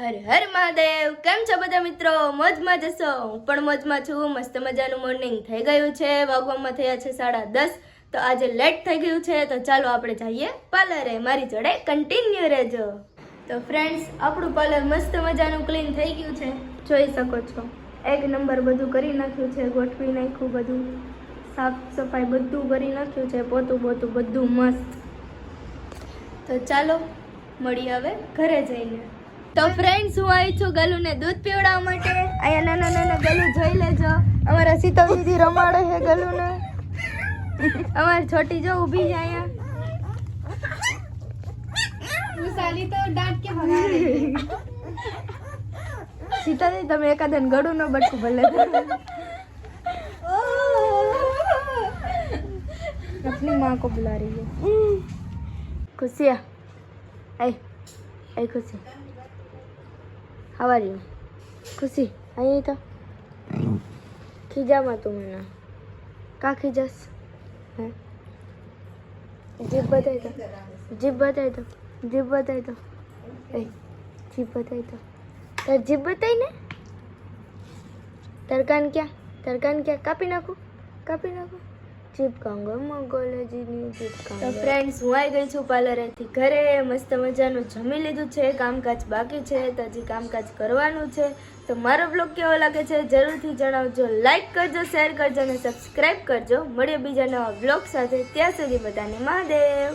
હર હર મહાદેવ. કેમ છો બધા મિત્રો? મોજમાં જશો? હું પણ મોજમાં છું. મસ્ત મજાનું મોર્નિંગ થઈ ગયું છે. વાગવામાં થયા છે 10:30. તો આજે લેટ થઈ ગયું છે, તો ચાલો આપણે જઈએ પાર્લરે. મારી જોડે કન્ટિન્યુ રહેજો. તો ફ્રેન્ડ્સ, આપણું પાર્લર મસ્ત મજાનું ક્લીન થઈ ગયું છે, જોઈ શકો છો. એક નંબર બધું કરી નાખ્યું છે, ગોઠવી નાખ્યું, બધું સાફ સફાઈ બધું કરી નાખ્યું છે, પોતું બધું મસ્ત. તો ચાલો મળીએ હવે ઘરે જઈને. તો ફ્રેન્ડ્સ, હું આવી છું ગલુને દૂધ પીવડાવવા માટે. અહીંયા નાના ગલુ જોઈ લેજો. અમારા સીતા દીદી રમાડે છે ગલુને. અમારી છોટી જો ઊભી છે અહીંયા. સાલી તો डांट के भगा रही है। સીતા દીદી, તમે એકાદન ગળું ન બટકું ભલે. अपनी माँ को बुला रही है. खुशिया, आई खुशी. How are you? खुशी, आई तो खींचा मत तू मैंने. का खींचस है? जीभ बताई तो, जीभ बताई तो, जीभ बताई तो, जीभ बताई तो. तार जीभ बताई ने. तरकान क्या कापी नाखो, कापी नाखो. જીપ કાંગો મગોલેજીની જીપ કાંગો. તો ફ્રેન્ડ્સ, હું આવી ગઈ છું પાર્લરેથી ઘરે. મસ્ત મજાનું જમી લીધું છે, કામકાજ બાકી છે, તો હજી કામકાજ કરવાનું છે. તો મારો બ્લોગ કેવો લાગે છે જરૂરથી જણાવજો. લાઈક કરજો, શેર કરજો અને સબસ્ક્રાઈબ કરજો. મળીએ બીજા નવા બ્લોગ સાથે. ત્યાં સુધી બધાને મહાદેવ.